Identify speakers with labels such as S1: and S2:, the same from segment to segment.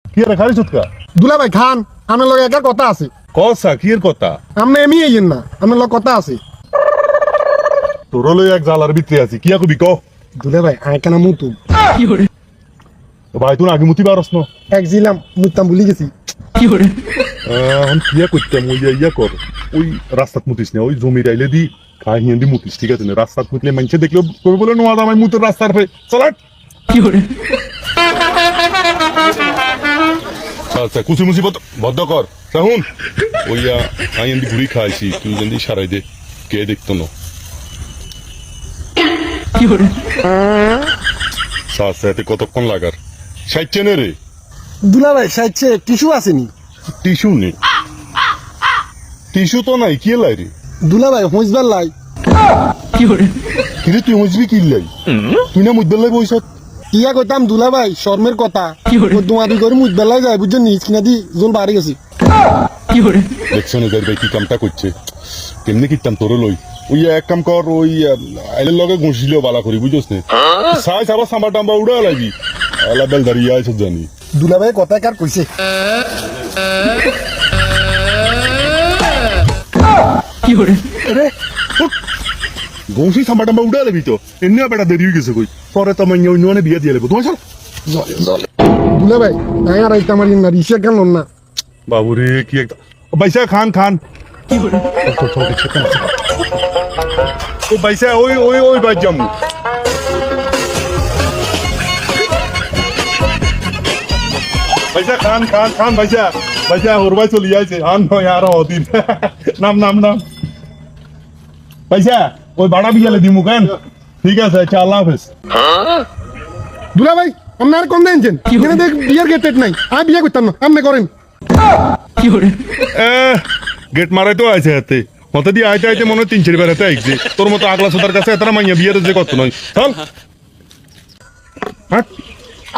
S1: কি রে খালি চুটকা
S2: দুলা ভাই খান আমার লগে একটা কথা আছে
S1: কসা কি এর কথা
S2: আপনি এমনি আইয়েন না আমার লগে কথা আছে
S1: তোর লই এক জালার ভিতরে আছি কি কবি ক
S2: দুলা ভাই আয় কেন মুতু
S1: ভাই তুই আগে মুতি পারস না
S2: এক জিলাম মুতাম ভুলি গেছি
S1: এখন কিয়া করতাম ওই ইয়া কর ওই রাস্তাত মুতিস না ওই জমি রাইলে দি খাই হিন্দি মুতিস ঠিক আছে না রাস্তাত মুতলে মানুষে দেখলো কবে বলে নোয়া দামাই মুতের রাস্তার পে চলাট আচ্ছা কুচি মুচি বদ্ধ কর রাহুন ওই আমি এমনি ঘুরি খাইছি তুই যদি সারাই দে কে দেখতো না সাথে কতক্ষণ লাগার সাইচ্ছে নে রে
S2: দুলা ভাই সাইছে টিস্যু আসেনি
S1: টিস্যু নেই টিস্যু তো নাই কি লাই রে
S2: দুলা ভাই হুঁজবার লাই
S1: কিরে তুই হুঁজবি কি লাই তুই না মুজবার লাই বইসত
S2: ইয়া কইতাম দুলা ভাই শর্মের কথা তোমাদি করে মুজবার লাই যায় বুঝছেন নিজ কিনা দি জোল বাড়ি গেছি
S1: দেখছো না ভাই কি কামটা করছে কেমনি কিতাম তোর লই ওই এক কাম কর ওই আইলের লগে ঘুষিলেও বালা করি বুঝছ না সাই সাবা সাম্বা টাম্বা উড়া লাগি আলা বেল দাঁড়িয়ে আইসব জানি
S2: দুলা ভাই কথা কার কইছে
S1: ঘুষি সাম্বা টাম্বা উড়া লাগবি তো এমনি বেটা দেরি হয়ে গেছে কই পরে তো মাইয়া অন্য বিয়া দিয়ে লাগবো তোমার চল
S2: দুলা ভাই আয় আর আইতা মারি না রিসা কেন না
S1: বাবুরে কি একটা বাইসা খান খান ও বাইসা ওই ওই ওই বাজ যামু বাইসা খান খান খান বাইসা বাইসা হরবাই চলি যাইছে আন নয় আর অদিন নাম নাম নাম বাইসা ওই বাড়া বিয়ালে দিমু কেন ঠিক আছে আচ্ছা আল্লাহ হাফেজ
S2: দুলা ভাই আপনার কোন দেনছেন এখানে দেখ বিয়ার গেটেড নাই আর বিয়া করতাম না আপনি করেন
S1: গেট মারাই তো আছে হাতে মতে দিয়ে আইতে আইতে মনে হয় 3-4 বার হাতে আইছে তোর মতো আগলা সোতার কাছে এতটা মাইয়া বিয়ের যে কত নয় চল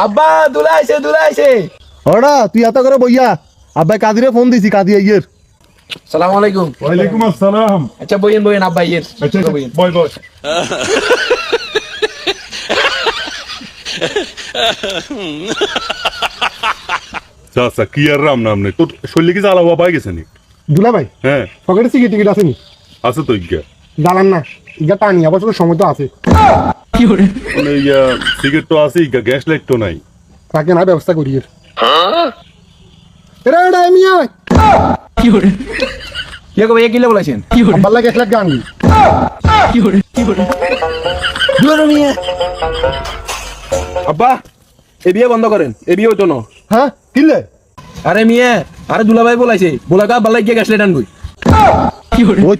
S3: আব্বা দুলা আইছে
S4: ওরা তুই এত করে বইয়া আব্বাই কাদিরে ফোন দিছি কাদি আইয়ের
S3: সালাম আলাইকুম
S1: ওয়ালাইকুম আসসালাম
S3: আচ্ছা বইয়েন আব্বা ইয়ের
S1: আচ্ছা বয় বয় চাচা কি আর রাম নাম নেই তোর শরীরে কি জ্বালা হওয়া পাই গেছে নি
S2: দুলা ভাই
S1: হ্যাঁ
S2: পকেটে সিগারেট টিকিট আসেনি
S1: আছে তো ইজ্ঞা
S2: জ্বালান না ইগা টানি আবার সময় তো আছে
S1: মানে সিগারেট তো আছে ইজ্ঞা গ্যাস লাইট তো নাই
S2: তাকে না ব্যবস্থা করি এর এরা মিয়া
S3: কে কবে কিলে বলেছেন
S2: আব্বাল্লা গ্যাস লাগ গান
S3: দুলা মিয়া আব্বা এ বিয়ে বন্ধ করেন এ বিয়ে হতো না
S2: হ্যাঁ কিলে
S3: আরে মিয়া আরে দুলা ভাই বলাইছে বলাকা বাল্লাই গিয়ে গেছলে টানবই
S4: ওই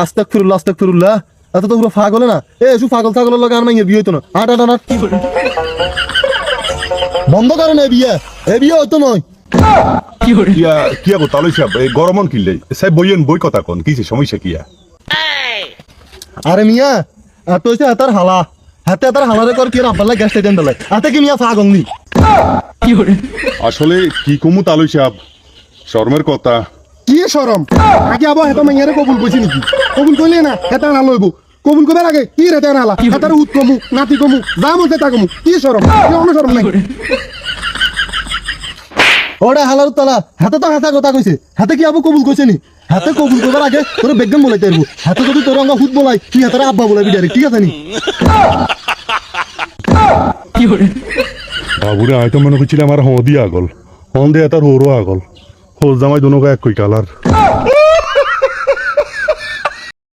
S4: আস্তাগফিরুল্লাহ এত তো পুরো পাগল না এসু পাগল ছাগলের লগে আর মাইয়ের বিয়ে হইতো না আট বন্ধ করে না এ বিয়ে হইতো নয়
S1: কিয়া গো তালই সাহেব এই গরমন কিনলে সাহেব বইয়েন বই কথা কোন কিছে সমস্যা কিয়া
S4: আরে মিয়া এত হইছে এতার হালা হাতে এতার হালারে কর কি আব্বাল্লা গ্যাস লাইট দেন হাতে কি মিয়া পাগল নি
S1: আসলে কি কমু তালই সাহেব শর্মের কথা
S2: কি শরম আগে আবার হেতা মাইয়ারে কবুল কইছি নাকি কবুল কইলে না হেতা না লইব কবুল কবার আগে কি রেতা নালা হেতার উত কমু নাতি কমু যা মতে তা কমু কি শরম কি অনুশরম নাই
S4: ওরে হালার তালা হাতে তো হাসা কথা কইছে হাতে কি আবু কবুল কইছে নি হাতে কবুল করবার আগে তোর বেগম বলাইতে পারবো হাতে যদি তোর আঙ্গা হুত বলাই তুই হাতে আব্বা বলাবি ডাইরেক্ট ঠিক আছে নি
S1: বাবুরে আয় তো মনে করছিলাম আমার হদি আগল হন দিয়ে তার হোরও আগল হোস জামাই দুনো এক কই কালার